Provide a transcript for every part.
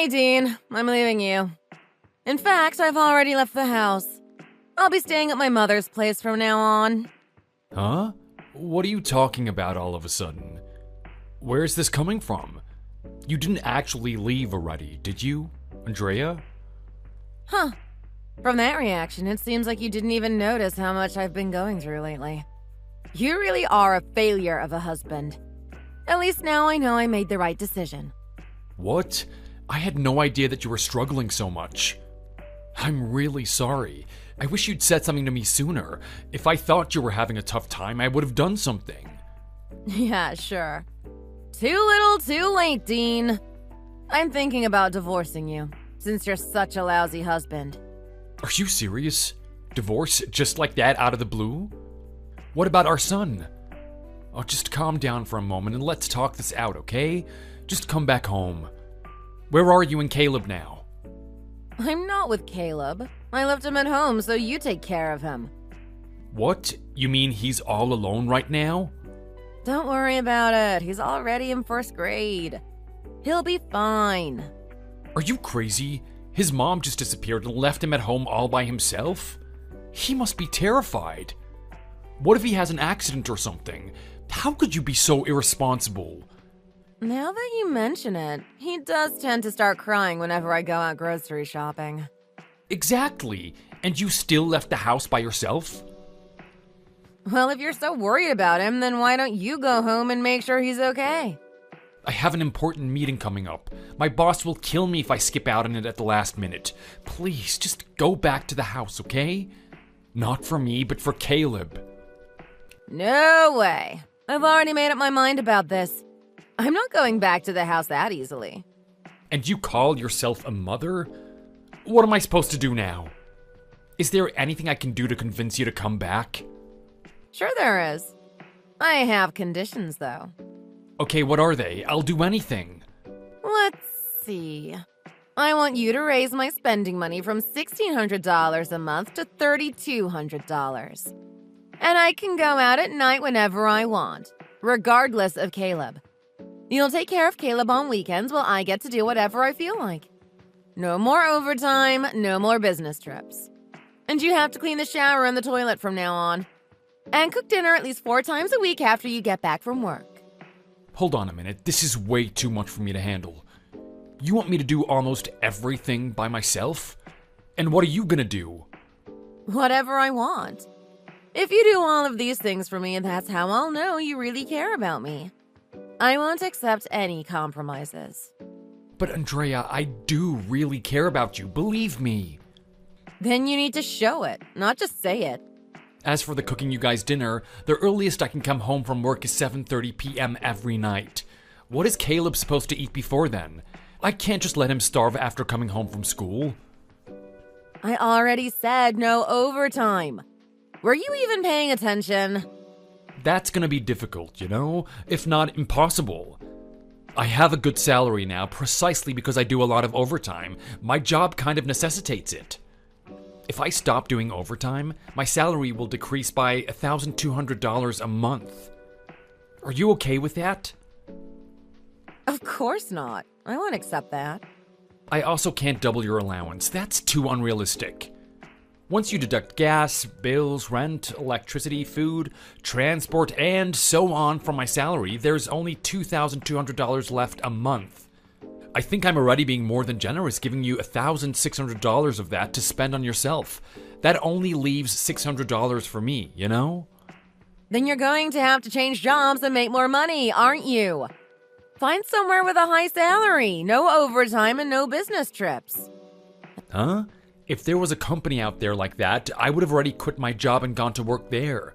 Hey, Dean. I'm leaving you. In fact, I've already left the house. I'll be staying at my mother's place from now on. Huh? What are you talking about all of a sudden? Where's this coming from? You didn't actually leave already, did you, Andrea? Huh. From that reaction, it seems like you didn't even notice how much I've been going through lately. You really are a failure of a husband. At least now I know I made the right decision. What? I had no idea that you were struggling so much. I'm really sorry. I wish you'd said something to me sooner. If I thought you were having a tough time, I would have done something. Yeah, sure. Too little, too late, Dean. I'm thinking about divorcing you, since you're such a lousy husband. Are you serious? Divorce just like that out of the blue? What about our son? Oh, just calm down for a moment and let's talk this out, okay? Just come back home. Where are you and Caleb now? I'm not with Caleb. I left him at home, so you take care of him. What? You mean he's all alone right now? Don't worry about it. He's already in first grade. He'll be fine. Are you crazy? His mom just disappeared and left him at home all by himself? He must be terrified. What if he has an accident or something? How could you be so irresponsible? Now that you mention it, he does tend to start crying whenever I go out grocery shopping. Exactly. And you still left the house by yourself? Well, if you're so worried about him, then why don't you go home and make sure he's okay? I have an important meeting coming up. My boss will kill me if I skip out on it at the last minute. Please, just go back to the house, okay? Not for me, but for Caleb. No way. I've already made up my mind about this. I'm not going back to the house that easily. And you call yourself a mother? What am I supposed to do now? Is there anything I can do to convince you to come back? Sure there is. I have conditions, though. Okay, what are they? I'll do anything. Let's see. I want you to raise my spending money from $1,600 a month to $3,200. And I can go out at night whenever I want, regardless of Caleb. You'll take care of Caleb on weekends while I get to do whatever I feel like. No more overtime, no more business trips. And you have to clean the shower and the toilet from now on. And cook dinner at least 4 times a week after you get back from work. Hold on a minute, this is way too much for me to handle. You want me to do almost everything by myself? And what are you gonna do? Whatever I want. If you do all of these things for me, that's how I'll know you really care about me. I won't accept any compromises. But Andrea, I do really care about you, believe me. Then you need to show it, not just say it. As for the cooking you guys dinner, the earliest I can come home from work is 7:30 p.m. every night. What is Caleb supposed to eat before then? I can't just let him starve after coming home from school. I already said no overtime. Were you even paying attention? That's gonna be difficult, you know? If not impossible. I have a good salary now precisely because I do a lot of overtime. My job kind of necessitates it. If I stop doing overtime, my salary will decrease by $1,200 a month. Are you okay with that? Of course not. I won't accept that. I also can't double your allowance. That's too unrealistic. Once you deduct gas, bills, rent, electricity, food, transport, and so on from my salary, there's only $2,200 left a month. I think I'm already being more than generous, giving you $1,600 of that to spend on yourself. That only leaves $600 for me, you know? Then you're going to have to change jobs and make more money, aren't you? Find somewhere with a high salary, no overtime, and no business trips. Huh? If there was a company out there like that, I would have already quit my job and gone to work there.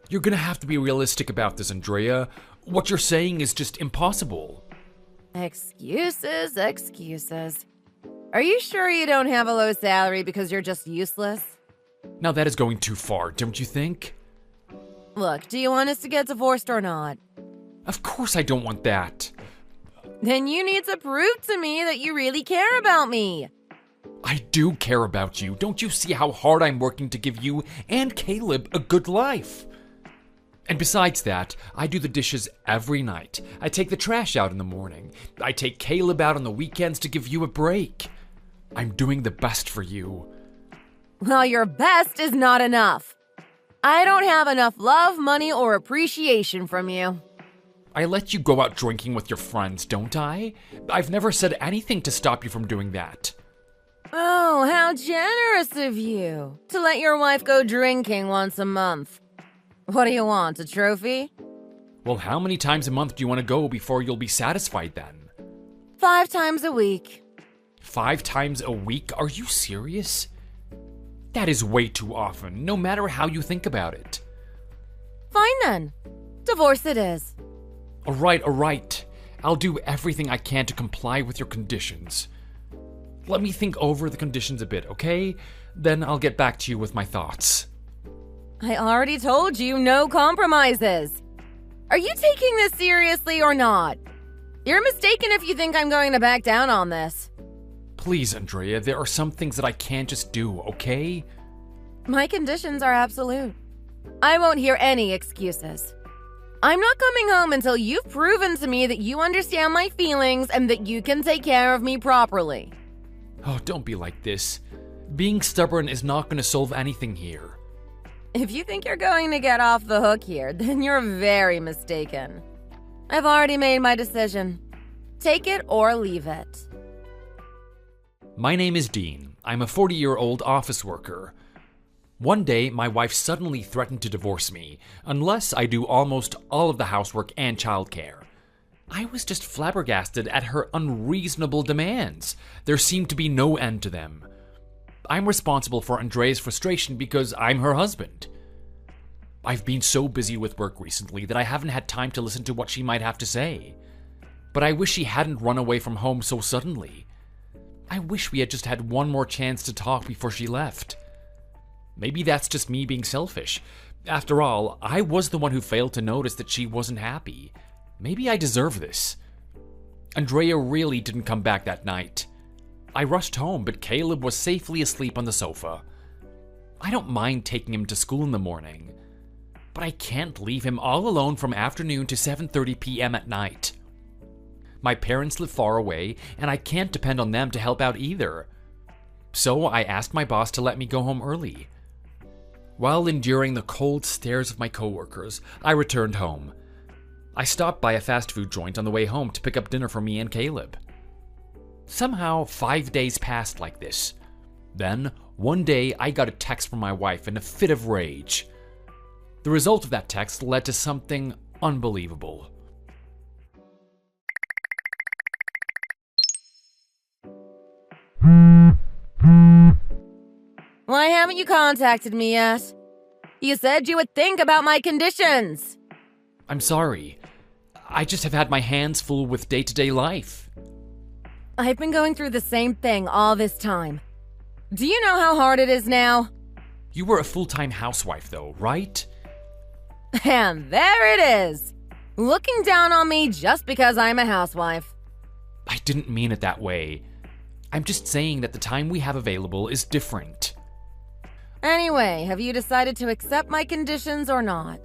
You're gonna have to be realistic about this, Andrea. What you're saying is just impossible. Excuses, excuses. Are you sure you don't have a low salary because you're just useless? Now that is going too far, don't you think? Look, do you want us to get divorced or not? Of course I don't want that. Then you need to prove to me that you really care about me. I do care about you. Don't you see how hard I'm working to give you and Caleb a good life? And besides that, I do the dishes every night. I take the trash out in the morning. I take Caleb out on the weekends to give you a break. I'm doing the best for you. Well, your best is not enough. I don't have enough love, money, or appreciation from you. I let you go out drinking with your friends, don't I? I've never said anything to stop you from doing that. Oh, how generous of you to let your wife go drinking once a month. What do you want, a trophy? Well, how many times a month do you want to go before you'll be satisfied then? 5 times a week. 5 times a week? Are you serious? That is way too often, no matter how you think about it. Fine then. Divorce it is. All right. I'll do everything I can to comply with your conditions. Let me think over the conditions a bit, okay? Then I'll get back to you with my thoughts. I already told you no compromises. Are you taking this seriously or not? You're mistaken if you think I'm going to back down on this. Please, Andrea, there are some things that I can't just do, okay? My conditions are absolute. I won't hear any excuses. I'm not coming home until you've proven to me that you understand my feelings and that you can take care of me properly. Oh, don't be like this. Being stubborn is not going to solve anything here. If you think you're going to get off the hook here, then you're very mistaken. I've already made my decision. Take it or leave it. My name is Dean. I'm a 40-year-old office worker. One day, my wife suddenly threatened to divorce me, unless I do almost all of the housework and childcare. I was just flabbergasted at her unreasonable demands. There seemed to be no end to them. I'm responsible for Andrea's frustration because I'm her husband. I've been so busy with work recently that I haven't had time to listen to what she might have to say. But I wish she hadn't run away from home so suddenly. I wish we had just had one more chance to talk before she left. Maybe that's just me being selfish. After all, I was the one who failed to notice that she wasn't happy. Maybe I deserve this. Andrea really didn't come back that night. I rushed home, but Caleb was safely asleep on the sofa. I don't mind taking him to school in the morning, but I can't leave him all alone from afternoon to 7:30 p.m. at night. My parents live far away, and I can't depend on them to help out either. So I asked my boss to let me go home early. While enduring the cold stares of my coworkers, I returned home. I stopped by a fast food joint on the way home to pick up dinner for me and Caleb. Somehow, 5 days passed like this. Then, one day, I got a text from my wife in a fit of rage. The result of that text led to something unbelievable. Why haven't you contacted me yet? You said you would think about my conditions. I'm sorry. I just have had my hands full with day-to-day life. I've been going through the same thing all this time. Do you know how hard it is now? You were a full-time housewife, though, right? And there it is. Looking down on me just because I'm a housewife. I didn't mean it that way. I'm just saying that the time we have available is different. Anyway, have you decided to accept my conditions or not?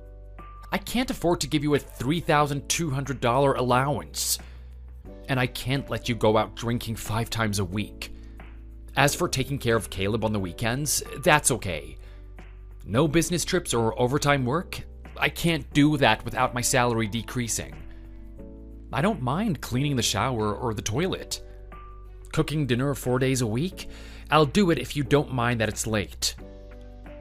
I can't afford to give you a $3,200 allowance. And I can't let you go out drinking 5 times a week. As for taking care of Caleb on the weekends, that's okay. No business trips or overtime work? I can't do that without my salary decreasing. I don't mind cleaning the shower or the toilet. Cooking dinner 4 days a week? I'll do it if you don't mind that it's late.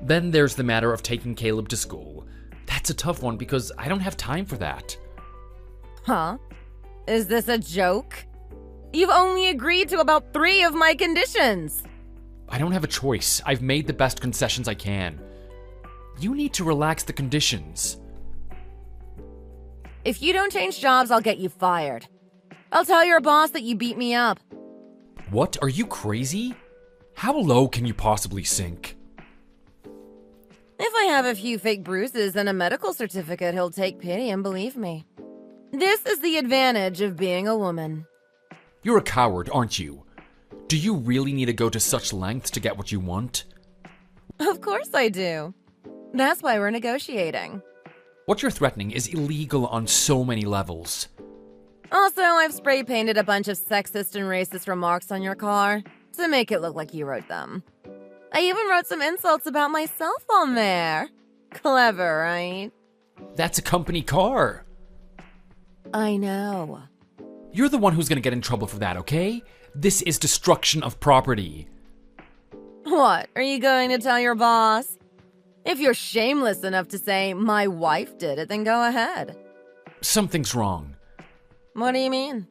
Then there's the matter of taking Caleb to school. That's a tough one because I don't have time for that. Huh? Is this a joke? You've only agreed to about 3 of my conditions. I don't have a choice. I've made the best concessions I can. You need to relax the conditions. If you don't change jobs, I'll get you fired. I'll tell your boss that you beat me up. What? Are you crazy? How low can you possibly sink? If I have a few fake bruises and a medical certificate, he'll take pity and believe me. This is the advantage of being a woman. You're a coward, aren't you? Do you really need to go to such lengths to get what you want? Of course I do. That's why we're negotiating. What you're threatening is illegal on so many levels. Also, I've spray painted a bunch of sexist and racist remarks on your car to make it look like you wrote them. I even wrote some insults about myself on there. Clever, right? That's a company car. I know. You're the one who's gonna get in trouble for that, okay? This is destruction of property. What, are you going to tell your boss? If you're shameless enough to say, my wife did it, then go ahead. Something's wrong. What do you mean?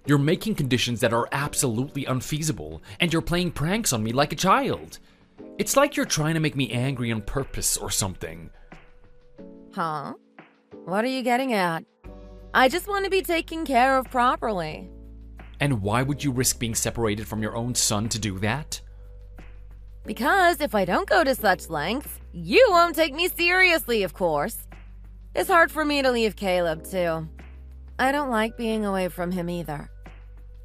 You're making conditions that are absolutely unfeasible, and you're playing pranks on me like a child. It's like you're trying to make me angry on purpose or something. Huh? What are you getting at? I just want to be taken care of properly. And why would you risk being separated from your own son to do that? Because if I don't go to such lengths, you won't take me seriously, of course. It's hard for me to leave Caleb, too. I don't like being away from him either.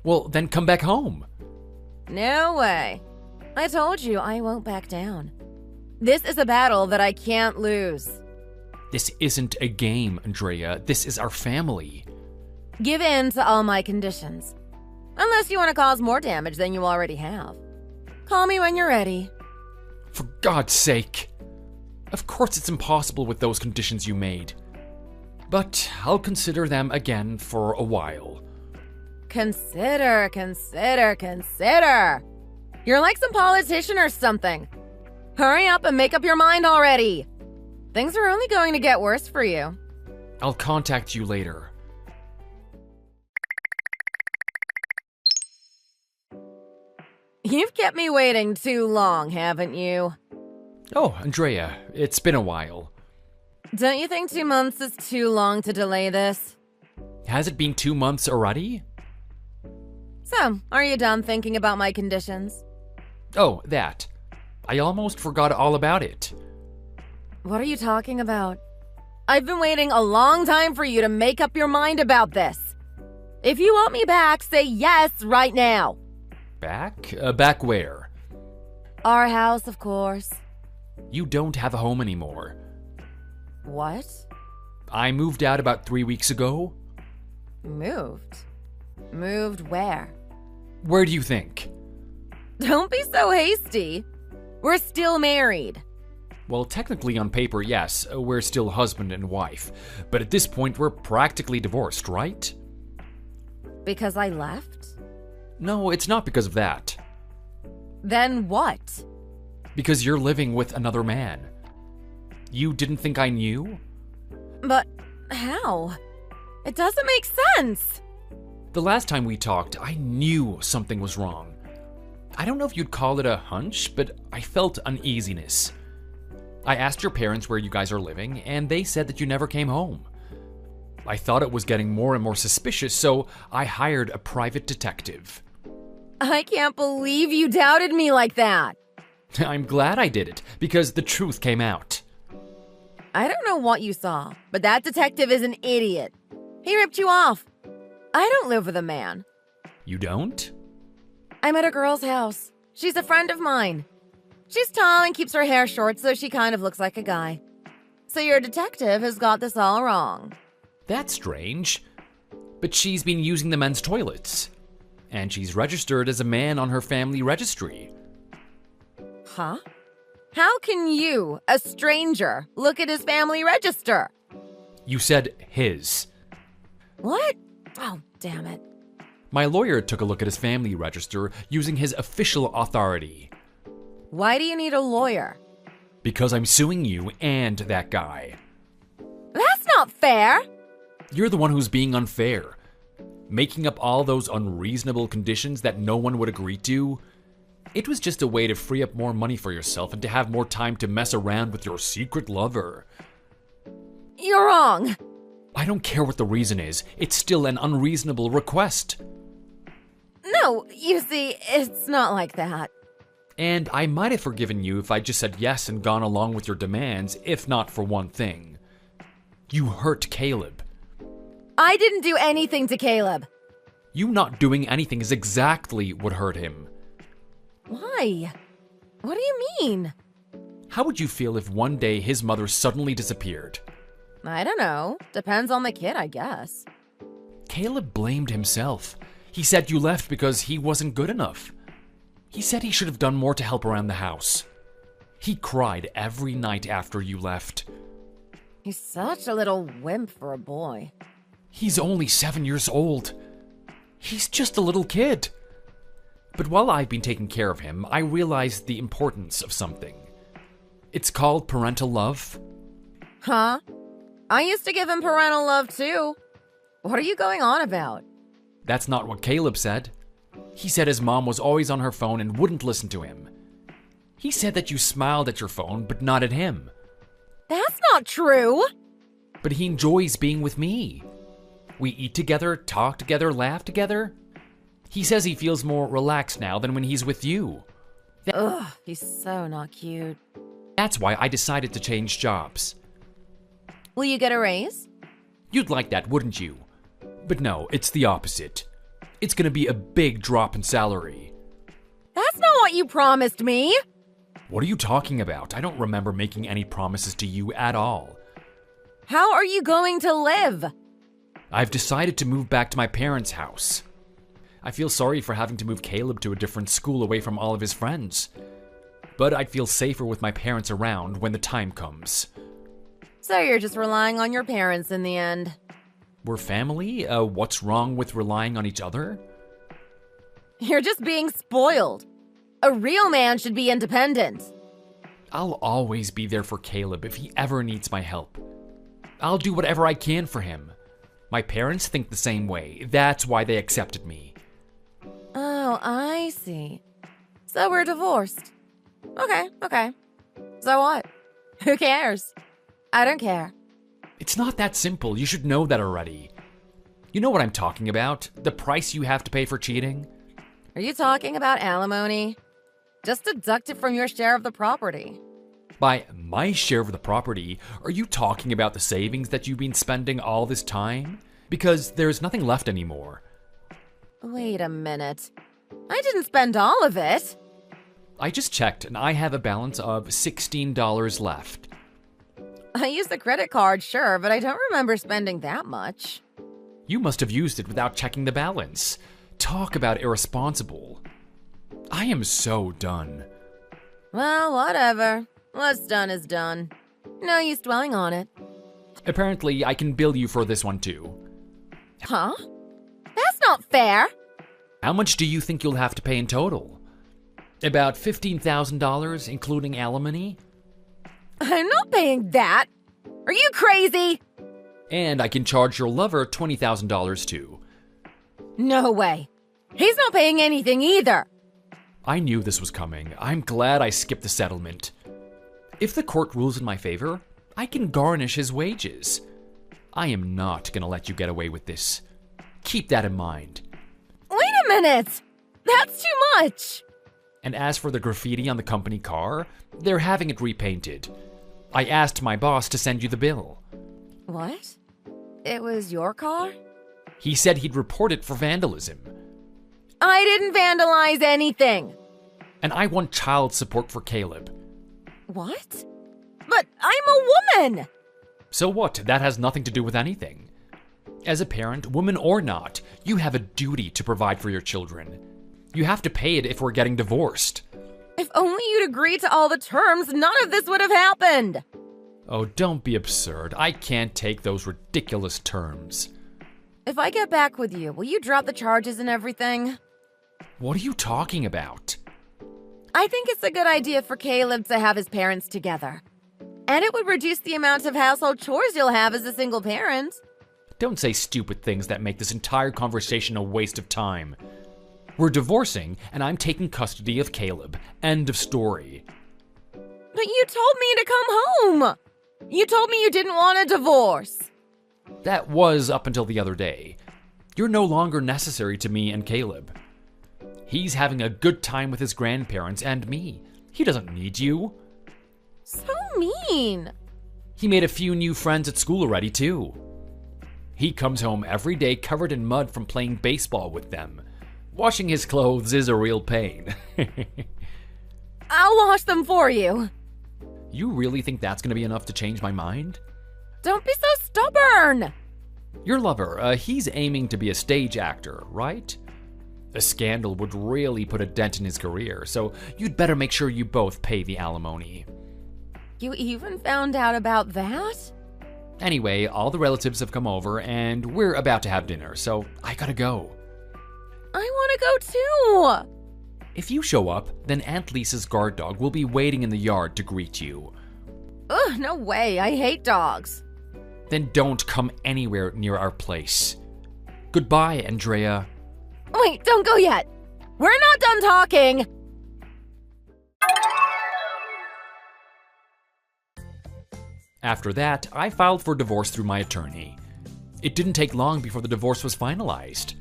Well, then come back home. No way. I told you I won't back down. This is a battle that I can't lose. This isn't a game, Andrea. This is our family. Give in to all my conditions. Unless you want to cause more damage than you already have. Call me when you're ready. For God's sake. Of course it's impossible with those conditions you made. But I'll consider them again for a while. Consider. You're like some politician or something. Hurry up and make up your mind already. Things are only going to get worse for you. I'll contact you later. You've kept me waiting too long, haven't you? Oh, Andrea, it's been a while. Don't you think 2 months is too long to delay this? Has it been 2 months already? So, are you done thinking about my conditions? Oh, that. I almost forgot all about it. What are you talking about? I've been waiting a long time for you to make up your mind about this. If you want me back, say yes right now. Back? Back where? Our house, of course. You don't have a home anymore. What? I moved out about 3 weeks ago. Moved? Moved where? Where do you think? Don't be so hasty. We're still married. Well, technically on paper, yes, we're still husband and wife. But at this point, we're practically divorced, right? Because I left? No, it's not because of that. Then what? Because you're living with another man. You didn't think I knew? But how? It doesn't make sense. The last time we talked, I knew something was wrong. I don't know if you'd call it a hunch, but I felt uneasiness. I asked your parents where you guys are living, and they said that you never came home. I thought it was getting more and more suspicious, so I hired a private detective. I can't believe you doubted me like that. I'm glad I did it, because the truth came out. I don't know what you saw, but that detective is an idiot. He ripped you off. I don't live with a man. You don't? I'm at a girl's house. She's a friend of mine. She's tall and keeps her hair short, so she kind of looks like a guy. So your detective has got this all wrong. That's strange. But she's been using the men's toilets. And she's registered as a man on her family registry. Huh? How can you, a stranger, look at his family register? You said his. What? Oh, damn it. My lawyer took a look at his family register using his official authority. Why do you need a lawyer? Because I'm suing you and that guy. That's not fair. You're the one who's being unfair. Making up all those unreasonable conditions that no one would agree to. It was just a way to free up more money for yourself and to have more time to mess around with your secret lover. You're wrong. I don't care what the reason is. It's still an unreasonable request. No, you see, it's not like that. And I might have forgiven you if I just said yes and gone along with your demands, if not for one thing. You hurt Caleb. I didn't do anything to Caleb. You not doing anything is exactly what hurt him. Why? What do you mean? How would you feel if one day his mother suddenly disappeared? I don't know. Depends on the kid, I guess. Caleb blamed himself. He said you left because he wasn't good enough. He said he should have done more to help around the house. He cried every night after you left. He's such a little wimp for a boy. He's only 7 years old. He's just a little kid. But while I've been taking care of him, I realized the importance of something. It's called parental love. Huh? I used to give him parental love too. What are you going on about? That's not what Caleb said. He said his mom was always on her phone and wouldn't listen to him. He said that you smiled at your phone, but not at him. That's not true. But he enjoys being with me. We eat together, talk together, laugh together. He says he feels more relaxed now than when he's with you. Ugh, he's so not cute. That's why I decided to change jobs. Will you get a raise? You'd like that, wouldn't you? But no, it's the opposite. It's gonna be a big drop in salary. That's not what you promised me. What are you talking about? I don't remember making any promises to you at all. How are you going to live? I've decided to move back to my parents' house. I feel sorry for having to move Caleb to a different school away from all of his friends. But I'd feel safer with my parents around when the time comes. So you're just relying on your parents in the end. We're family? What's wrong with relying on each other? You're just being spoiled. A real man should be independent. I'll always be there for Caleb if he ever needs my help. I'll do whatever I can for him. My parents think the same way. That's why they accepted me. Oh, I see. So we're divorced. Okay. So what? Who cares? I don't care. It's not that simple. You should know that already. You know what I'm talking about? The price you have to pay for cheating? Are you talking about alimony? Just deduct it from your share of the property. By my share of the property, are you talking about the savings that you've been spending all this time? Because there's nothing left anymore. Wait a minute. I didn't spend all of it. I just checked and I have a balance of $16 left. I used the credit card, sure, but I don't remember spending that much. You must have used it without checking the balance. Talk about irresponsible. I am so done. Well, whatever. What's done is done. No use dwelling on it. Apparently, I can bill you for this one too. Huh? That's not fair. How much do you think you'll have to pay in total? About $15,000, including alimony? I'm not paying that. Are you crazy? And I can charge your lover $20,000 too. No way. He's not paying anything either. I knew this was coming. I'm glad I skipped the settlement. If the court rules in my favor, I can garnish his wages. I am not gonna let you get away with this. Keep that in mind. Wait a minute! That's too much! And as for the graffiti on the company car, they're having it repainted. I asked my boss to send you the bill. What? It was your car? He said he'd report it for vandalism. I didn't vandalize anything! And I want child support for Caleb. What? But I'm a woman! So what? That has nothing to do with anything. As a parent, woman or not, you have a duty to provide for your children. You have to pay it if we're getting divorced. If only you'd agreed to all the terms, none of this would have happened! Oh, don't be absurd. I can't take those ridiculous terms. If I get back with you, will you drop the charges and everything? What are you talking about? I think it's a good idea for Caleb to have his parents together. And it would reduce the amount of household chores you'll have as a single parent. Don't say stupid things that make this entire conversation a waste of time. We're divorcing, and I'm taking custody of Caleb. End of story. But you told me to come home! You told me you didn't want a divorce! That was up until the other day. You're no longer necessary to me and Caleb. He's having a good time with his grandparents and me. He doesn't need you. So mean. He made a few new friends at school already, too. He comes home every day covered in mud from playing baseball with them. Washing his clothes is a real pain. I'll wash them for you. You really think that's going to be enough to change my mind? Don't be so stubborn! Your lover, he's aiming to be a stage actor, right? A scandal would really put a dent in his career, so you'd better make sure you both pay the alimony. You even found out about that? Anyway, all the relatives have come over, and we're about to have dinner, so I gotta go. I want to go too! If you show up, then Aunt Lisa's guard dog will be waiting in the yard to greet you. Ugh, no way, I hate dogs. Then don't come anywhere near our place. Goodbye, Andrea. Wait, don't go yet! We're not done talking! After that, I filed for divorce through my attorney. It didn't take long before the divorce was finalized.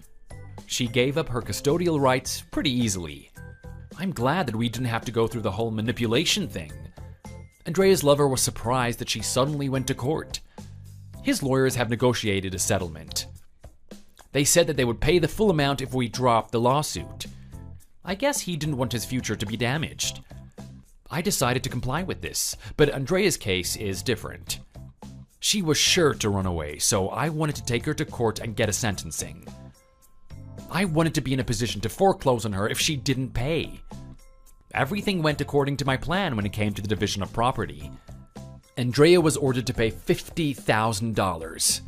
She gave up her custodial rights pretty easily. I'm glad that we didn't have to go through the whole manipulation thing. Andrea's lover was surprised that she suddenly went to court. His lawyers have negotiated a settlement. They said that they would pay the full amount if we dropped the lawsuit. I guess he didn't want his future to be damaged. I decided to comply with this, but Andrea's case is different. She was sure to run away, so I wanted to take her to court and get a sentencing. I wanted to be in a position to foreclose on her if she didn't pay. Everything went according to my plan when it came to the division of property. Andrea was ordered to pay $50,000.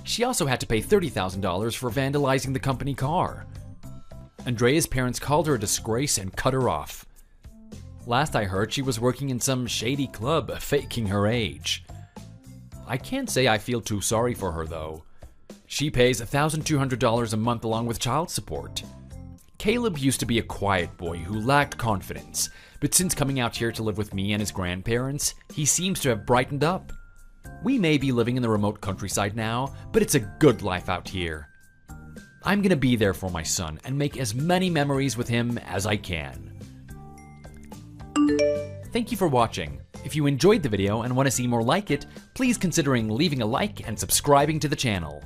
She also had to pay $30,000 for vandalizing the company car. Andrea's parents called her a disgrace and cut her off. Last I heard, she was working in some shady club, faking her age. I can't say I feel too sorry for her, though. She pays $1,200 a month along with child support. Caleb used to be a quiet boy who lacked confidence, but since coming out here to live with me and his grandparents, he seems to have brightened up. We may be living in the remote countryside now, but it's a good life out here. I'm gonna be there for my son and make as many memories with him as I can. Thank you for watching. If you enjoyed the video and want to see more like it, please consider leaving a like and subscribing to the channel.